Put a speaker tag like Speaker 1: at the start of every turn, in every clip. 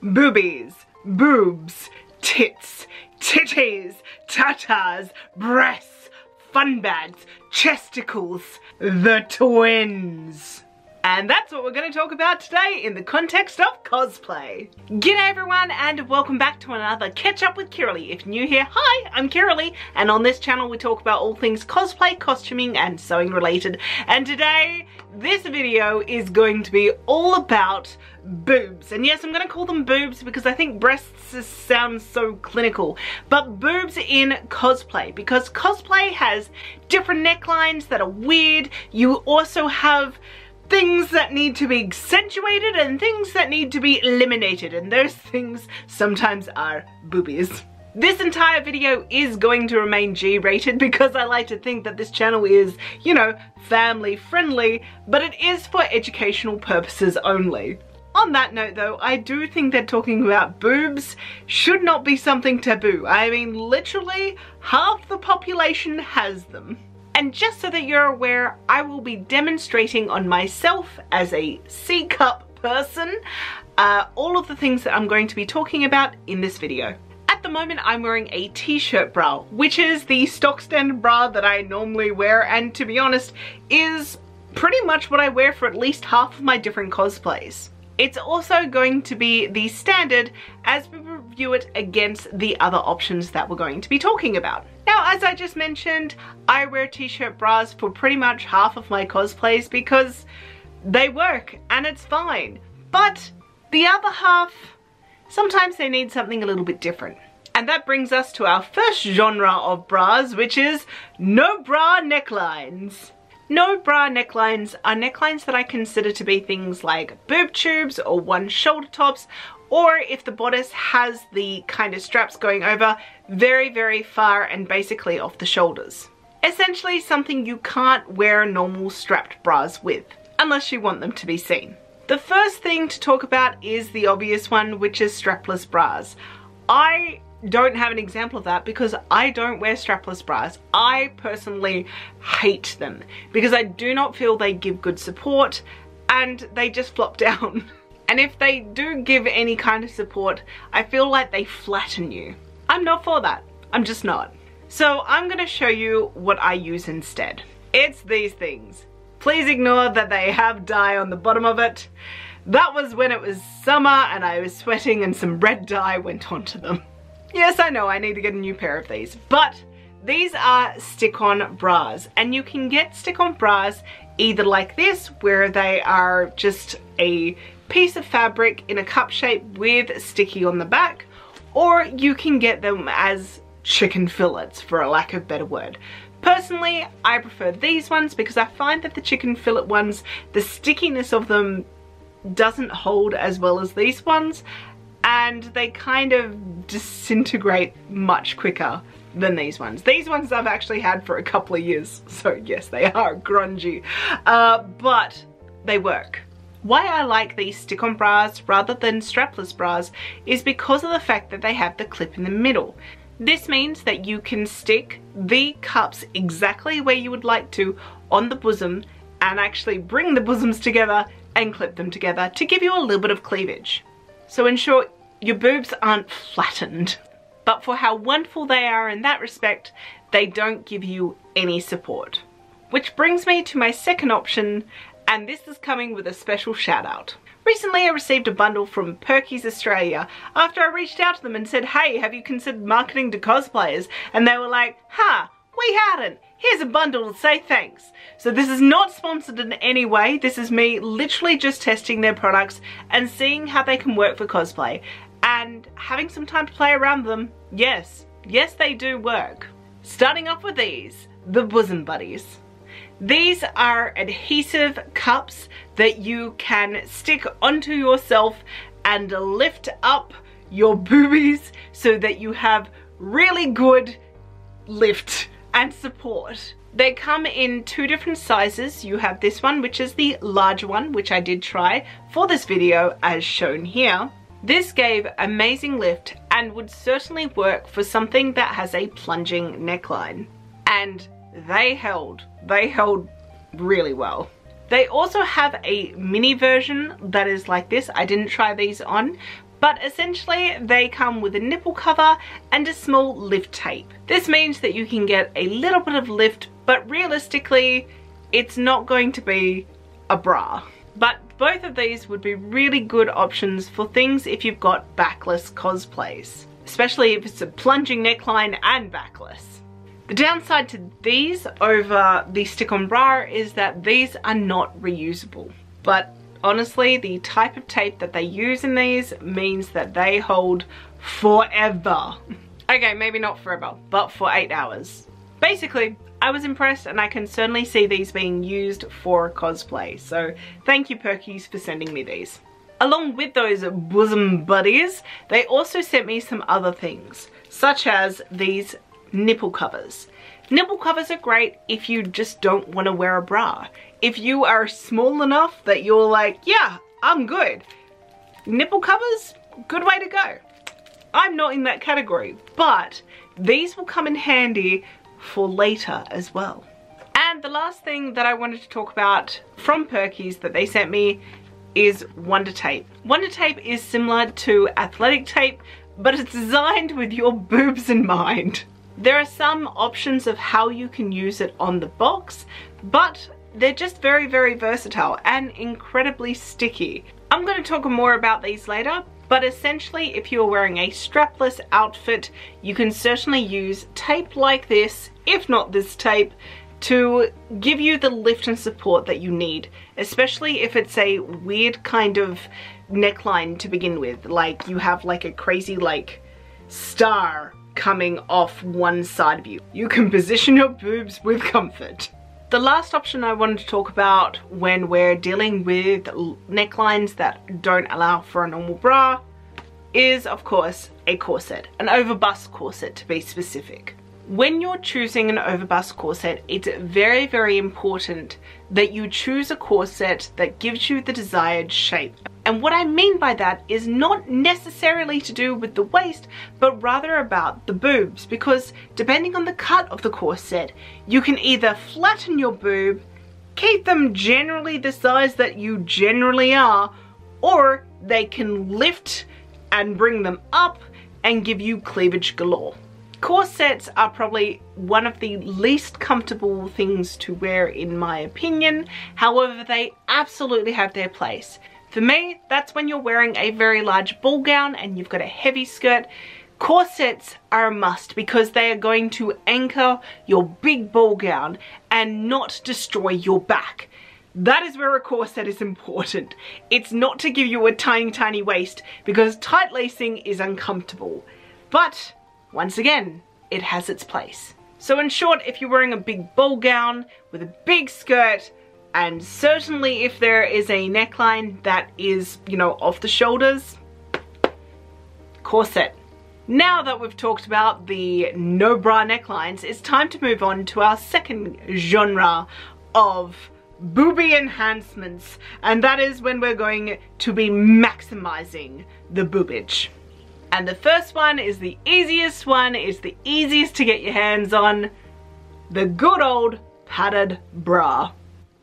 Speaker 1: boobies, boobs, tits, titties, tatas, breasts, fun bags, chesticles, the twins. And that's what we're going to talk about today in the context of cosplay. G'day everyone and welcome back to another Catch Up with Kiralee. If you're new here, hi, I'm Kiralee, and on this channel we talk about all things cosplay, costuming and sewing related. And today, this video is going to be all about boobs. And yes, I'm going to call them boobs because I think breasts sound so clinical. But boobs in cosplay, because cosplay has different necklines that are weird. You also have things that need to be accentuated and things that need to be eliminated, and those things sometimes are boobies. This entire video is going to remain G-rated because I like to think that this channel is, you know, family friendly, but it is for educational purposes only. On that note though, I do think that talking about boobs should not be something taboo. I mean, literally half the population has them. And just so that you're aware, I will be demonstrating on myself as a C-cup person all of the things that I'm going to be talking about in this video. At the moment, I'm wearing a t-shirt bra, which is the stock standard bra that I normally wear, and to be honest, is pretty much what I wear for at least half of my different cosplays. It's also going to be the standard as we review it against the other options that we're going to be talking about. Now, as I just mentioned, I wear t-shirt bras for pretty much half of my cosplays because they work and it's fine. But the other half, sometimes they need something a little bit different. And that brings us to our first genre of bras, which is no bra necklines. No bra necklines are necklines that I consider to be things like boob tubes or one shoulder tops, or if the bodice has the kind of straps going over very, very far and basically off the shoulders. Essentially something you can't wear normal strapped bras with, unless you want them to be seen. The first thing to talk about is the obvious one, which is strapless bras. I don't have an example of that because I don't wear strapless bras. I personally hate them because I do not feel they give good support and they just flop down. And if they do give any kind of support, I feel like they flatten you. I'm not for that. I'm just not. So I'm going to show you what I use instead. It's these things. Please ignore that they have dye on the bottom of it. That was when it was summer and I was sweating and some red dye went onto them. Yes, I know I need to get a new pair of these, but these are stick-on bras, and you can get stick-on bras either like this, where they are just a piece of fabric in a cup shape with sticky on the back, or you can get them as chicken fillets, for a lack of better word. Personally, I prefer these ones because I find that the chicken fillet ones, the stickiness of them doesn't hold as well as these ones, and they kind of disintegrate much quicker than these ones. These ones I've actually had for a couple of years, so yes, they are grungy, but they work. Why I like these stick-on bras rather than strapless bras is because of the fact that they have the clip in the middle. This means that you can stick the cups exactly where you would like to on the bosom and actually bring the bosoms together and clip them together to give you a little bit of cleavage. So in short, your boobs aren't flattened. But for how wonderful they are in that respect, they don't give you any support. Which brings me to my second option, and this is coming with a special shout out. Recently I received a bundle from Perkies Australia after I reached out to them and said, hey, have you considered marketing to cosplayers? And they were like, we hadn't. Here's a bundle to say thanks. So this is not sponsored in any way. This is me literally just testing their products and seeing how they can work for cosplay and having some time to play around them. Yes, they do work. Starting off with these, the Bosom Buddies. These are adhesive cups that you can stick onto yourself and lift up your boobies so that you have really good lift and support. They come in two different sizes. You have this one, which is the large one, which I did try for this video as shown here. This gave amazing lift and would certainly work for something that has a plunging neckline. And they held really well. They also have a mini version that is like this. I didn't try these on, But essentially they come with a nipple cover and a small lift tape. This means that you can get a little bit of lift, but realistically it's not going to be a bra. But both of these would be really good options for things if you've got backless cosplays, especially if it's a plunging neckline and backless. The downside to these over the stick-on bra is that these are not reusable. But honestly, the type of tape that they use in these means that they hold forever. Okay, maybe not forever, but for 8 hours. Basically, I was impressed and I can certainly see these being used for cosplay. So thank you Perkies for sending me these. Along with those bosom buddies, they also sent me some other things, such as these nipple covers. Nipple covers are great if you just don't want to wear a bra. If you are small enough that you're like, yeah, I'm good. Nipple covers, good way to go. I'm not in that category, but these will come in handy for later as well. And the last thing that I wanted to talk about from Perkies that they sent me is Wonder Tape. Wonder Tape is similar to athletic tape, but it's designed with your boobs in mind. There are some options of how you can use it on the box, but they're just very, very versatile and incredibly sticky. I'm going to talk more about these later, but essentially if you're wearing a strapless outfit, you can certainly use tape like this, if not this tape, to give you the lift and support that you need, especially if it's a weird kind of neckline to begin with, like you have like a crazy like star coming off one side of you. You can position your boobs with comfort. The last option I wanted to talk about when we're dealing with necklines that don't allow for a normal bra is, of course, a corset, an overbust corset to be specific. When you're choosing an overbust corset, it's very, very important that you choose a corset that gives you the desired shape. And what I mean by that is not necessarily to do with the waist, but rather about the boobs, because depending on the cut of the corset, you can either flatten your boob, keep them generally the size that you generally are, or they can lift and bring them up and give you cleavage galore. Corsets are probably one of the least comfortable things to wear in my opinion. However, they absolutely have their place. For me, that's when you're wearing a very large ball gown and you've got a heavy skirt. Corsets are a must because they are going to anchor your big ball gown and not destroy your back. That is where a corset is important. It's not to give you a tiny, tiny waist because tight lacing is uncomfortable. But once again, it has its place. So in short, if you're wearing a big ball gown with a big skirt, and certainly if there is a neckline that is, you know, off the shoulders, corset. Now that we've talked about the no bra necklines, it's time to move on to our second genre of booby enhancements, and that is when we're going to be maximizing the boobage. And the first one is the easiest one, it's the easiest to get your hands on, the good old padded bra.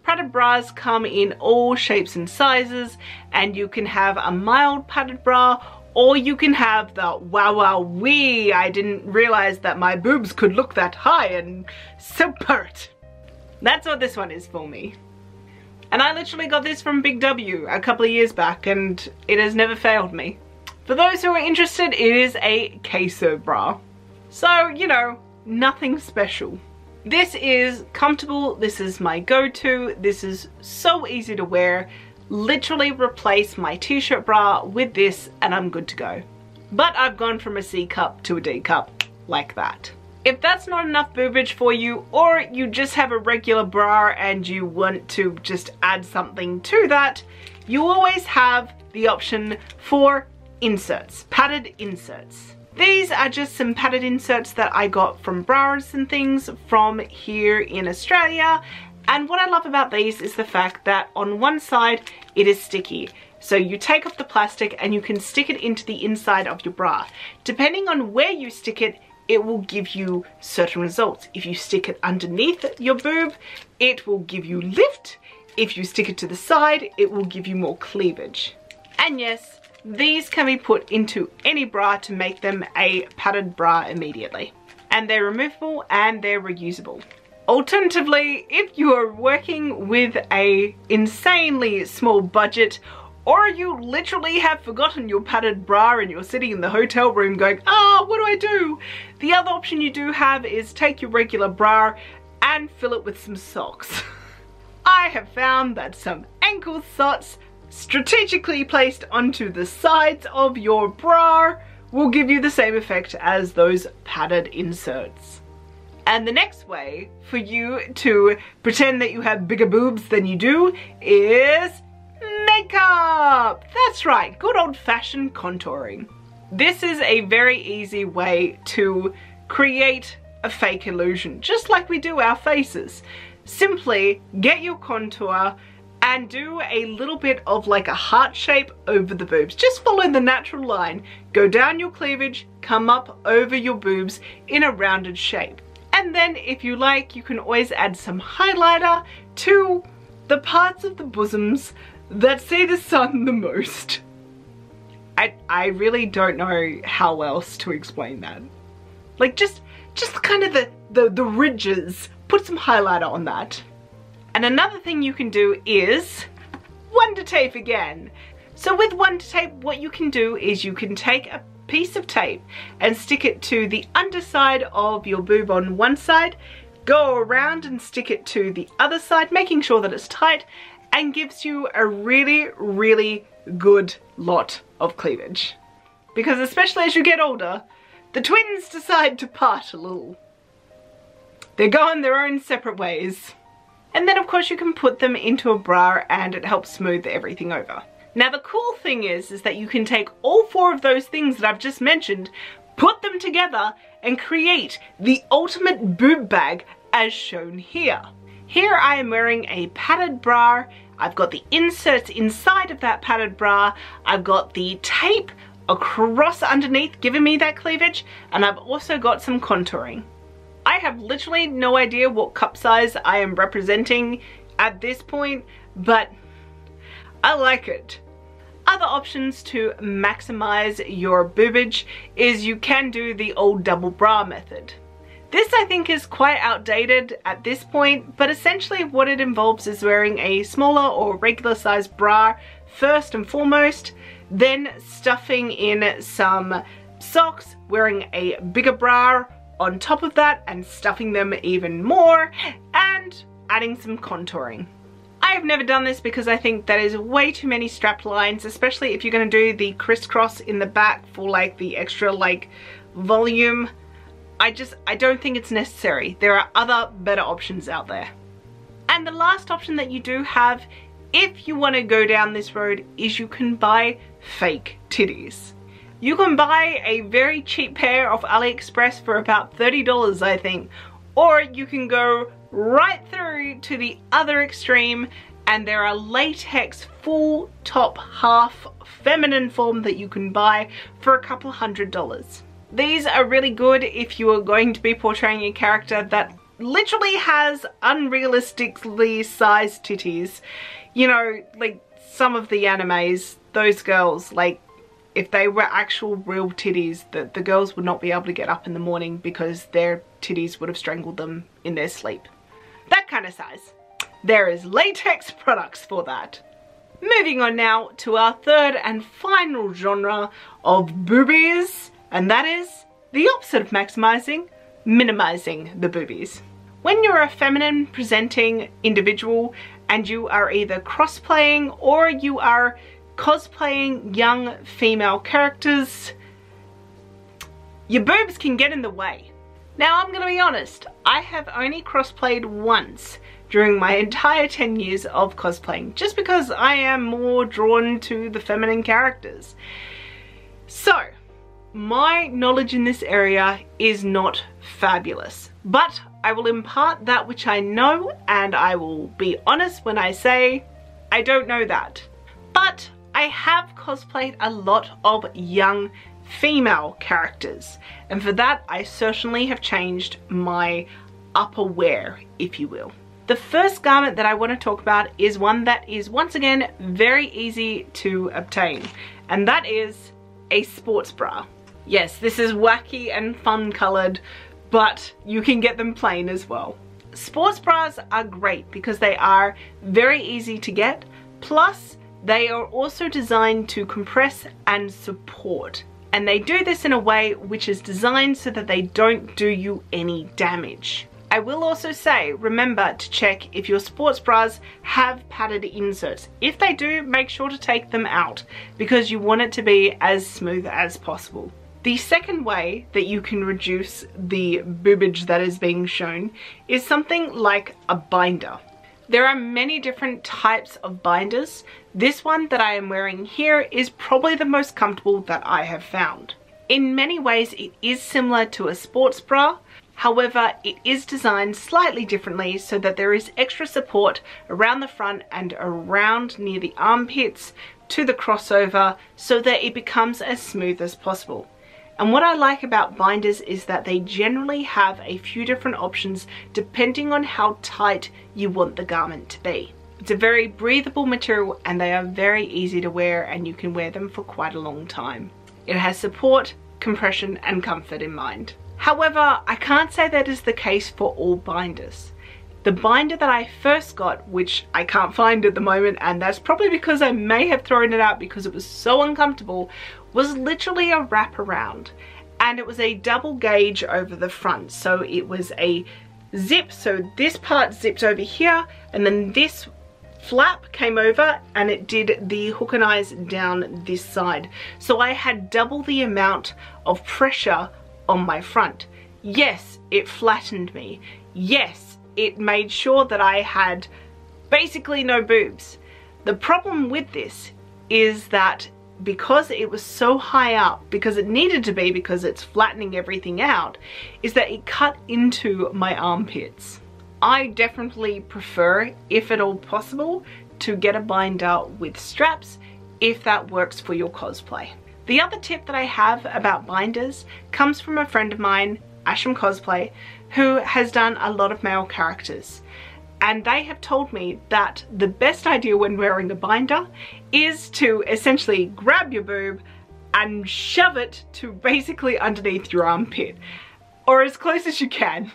Speaker 1: Padded bras come in all shapes and sizes, and you can have a mild padded bra, or you can have the wow wow wee, I didn't realize that my boobs could look that high and so pert. That's what this one is for me. And I literally got this from Big W a couple of years back and it has never failed me. For those who are interested, it is a queso bra. So, you know, nothing special. This is comfortable, this is my go-to, this is so easy to wear. Literally replace my t-shirt bra with this and I'm good to go. But I've gone from a C cup to a D cup, like that. If that's not enough boobage for you, or you just have a regular bra and you want to just add something to that, you always have the option for inserts, padded inserts. These are just some padded inserts that I got from bras and things from here in Australia. And what I love about these is the fact that on one side it is sticky. So you take off the plastic and you can stick it into the inside of your bra. Depending on where you stick it, it will give you certain results. If you stick it underneath your boob, it will give you lift. If you stick it to the side, it will give you more cleavage. And yes, These can be put into any bra to make them a padded bra immediately. And they're removable and they're reusable. Alternatively, if you are working with a insanely small budget, or you literally have forgotten your padded bra and you're sitting in the hotel room going, what do I do? The other option you do have is take your regular bra and fill it with some socks. I have found that some ankle socks strategically placed onto the sides of your bra will give you the same effect as those padded inserts. And the next way for you to pretend that you have bigger boobs than you do is makeup. That's right, good old-fashioned contouring. This is a very easy way to create a fake illusion, just like we do our faces. Simply get your contour and do a little bit of like a heart shape over the boobs. Just follow the natural line. Go down your cleavage, come up over your boobs in a rounded shape. And then if you like, you can always add some highlighter to the parts of the bosoms that see the sun the most. I really don't know how else to explain that. Like just kind of the ridges, put some highlighter on that. And another thing you can do is wonder tape again. So with wonder tape, what you can do is you can take a piece of tape and stick it to the underside of your boob on one side, go around and stick it to the other side, making sure that it's tight, and gives you a really, really good lot of cleavage. Because especially as you get older, the twins decide to part a little. They're going their own separate ways. And then of course you can put them into a bra and it helps smooth everything over. Now the cool thing is that you can take all four of those things that I've just mentioned, put them together and create the ultimate boob bag as shown here. Here I am wearing a padded bra. I've got the inserts inside of that padded bra. I've got the tape across underneath giving me that cleavage, and I've also got some contouring. I have literally no idea what cup size I am representing at this point, but I like it. Other options to maximize your boobage is you can do the old double bra method. This I think is quite outdated at this point, but essentially what it involves is wearing a smaller or regular size bra first and foremost, then stuffing in some socks, wearing a bigger bra on top of that and stuffing them even more, and adding some contouring. I've never done this because I think that is way too many strap lines, especially if you're going to do the crisscross in the back for like the extra like volume. I don't think it's necessary. There are other better options out there. And the last option that you do have, if you want to go down this road, is you can buy fake titties. You can buy a very cheap pair off AliExpress for about $30, I think. Or you can go right through to the other extreme and there are latex full top half feminine form that you can buy for a couple $100s. These are really good if you are going to be portraying a character that literally has unrealistically sized titties. You know, like some of the animes, those girls, like if they were actual real titties, the girls would not be able to get up in the morning because their titties would have strangled them in their sleep. That kind of size. There is latex products for that. Moving on now to our third and final genre of boobies, and that is the opposite of maximizing, minimizing the boobies. When you're a feminine presenting individual and you are either cross-playing or you are cosplaying young female characters, your boobs can get in the way. Now I'm gonna be honest, I have only cross-played once during my entire 10 years of cosplaying, just because I am more drawn to the feminine characters. So, my knowledge in this area is not fabulous, but I will impart that which I know, and I will be honest when I say I don't know that. But I have cosplayed a lot of young female characters, and for that I certainly have changed my upper wear, if you will. The first garment that I want to talk about is one that is once again very easy to obtain, and that is a sports bra. Yes, this is wacky and fun colored, but you can get them plain as well. Sports bras are great because they are very easy to get, plus they are also designed to compress and support. And they do this in a way which is designed so that they don't do you any damage. I will also say, remember to check if your sports bras have padded inserts. If they do, make sure to take them out because you want it to be as smooth as possible. The second way that you can reduce the boobage that is being shown is something like a binder. There are many different types of binders. This one that I am wearing here is probably the most comfortable that I have found. In many ways it is similar to a sports bra, however it is designed slightly differently so that there is extra support around the front and around near the armpits to the crossover so that it becomes as smooth as possible. And what I like about binders is that they generally have a few different options depending on how tight you want the garment to be. It's a very breathable material and they are very easy to wear, and you can wear them for quite a long time. It has support, compression and comfort in mind. However, I can't say that is the case for all binders. The binder that I first got, which I can't find at the moment, and that's probably because I may have thrown it out because it was so uncomfortable, was literally a wraparound, and it was a double gauge over the front. So it was a zip, so this part zipped over here and then this flap came over and it did the hook and eyes down this side. So I had double the amount of pressure on my front. Yes, it flattened me. Yes, it made sure that I had basically no boobs. The problem with this is that because it was so high up, because it needed to be, because it's flattening everything out, is that it cut into my armpits. I definitely prefer, if at all possible, to get a binder with straps if that works for your cosplay. The other tip that I have about binders comes from a friend of mine, Ash from Cosplay, who has done a lot of male characters. And they have told me that the best idea when wearing a binder is to essentially grab your boob and shove it to basically underneath your armpit, or as close as you can.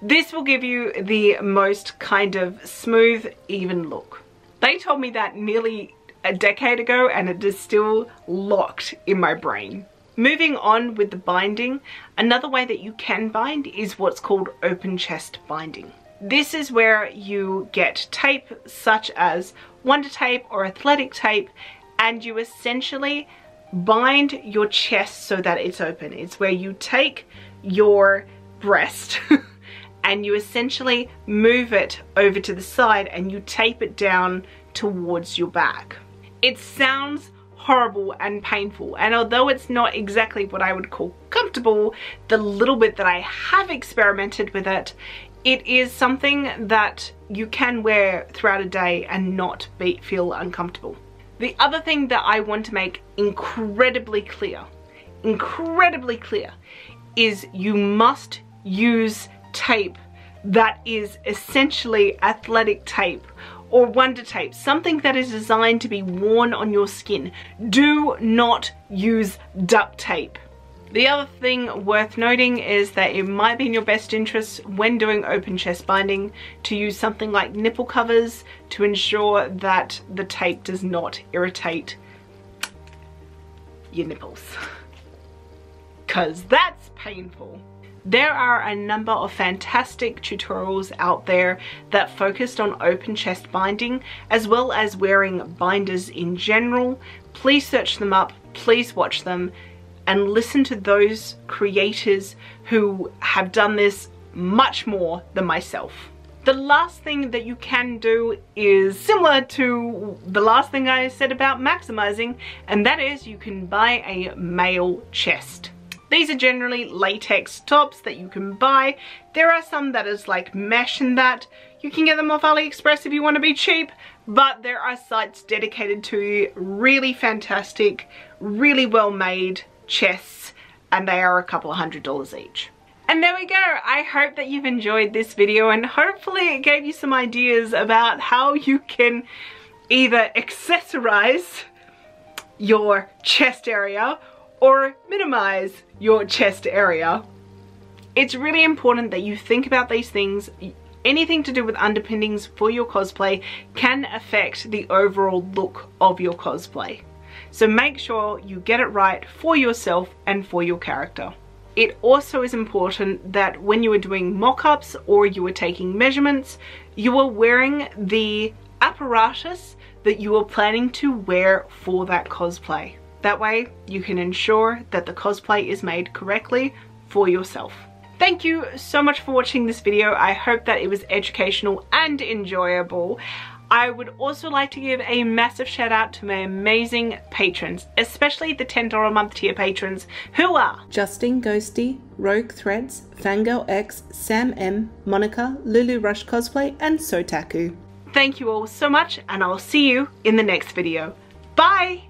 Speaker 1: This will give you the most kind of smooth, even look. They told me that nearly a decade ago and it is still locked in my brain. Moving on with the binding, another way that you can bind is what's called open chest binding. This is where you get tape such as Wonder Tape or athletic tape, and you essentially bind your chest so that it's open. It's where you take your breast and you essentially move it over to the side and you tape it down towards your back. It sounds horrible and painful, and although it's not exactly what I would call comfortable, the little bit that I have experimented with it, it is something that you can wear throughout a day and not feel uncomfortable. The other thing that I want to make incredibly clear, is you must use tape that is essentially athletic tape or Wonder Tape, something that is designed to be worn on your skin. Do not use duct tape. The other thing worth noting is that it might be in your best interest when doing open chest binding to use something like nipple covers to ensure that the tape does not irritate your nipples, because that's painful. There are a number of fantastic tutorials out there that focused on open chest binding as well as wearing binders in general. Please search them up, please watch them, and listen to those creators who have done this much more than myself. The last thing that you can do is similar to the last thing I said about maximizing, and that is you can buy a male chest. These are generally latex tops that you can buy. There are some that is like mesh and that. You can get them off AliExpress if you want to be cheap, but there are sites dedicated to really fantastic, really well made chests, and they are a couple of $100s each. And there we go. I hope that you've enjoyed this video, and hopefully it gave you some ideas about how you can either accessorize your chest area or minimize your chest area. It's really important that you think about these things. Anything to do with underpinnings for your cosplay can affect the overall look of your cosplay. So make sure you get it right for yourself and for your character. It also is important that when you are doing mock-ups or you are taking measurements, you are wearing the apparatus that you are planning to wear for that cosplay. That way you can ensure that the cosplay is made correctly for yourself. Thank you so much for watching this video. I hope that it was educational and enjoyable. I would also like to give a massive shout out to my amazing patrons, especially the $10 a month tier patrons, who are
Speaker 2: Justin Ghosty, Rogue Threads, Fangirl X, Sam M, Monica, Lulu Rush Cosplay, and Sotaku.
Speaker 1: Thank you all so much, and I'll see you in the next video. Bye!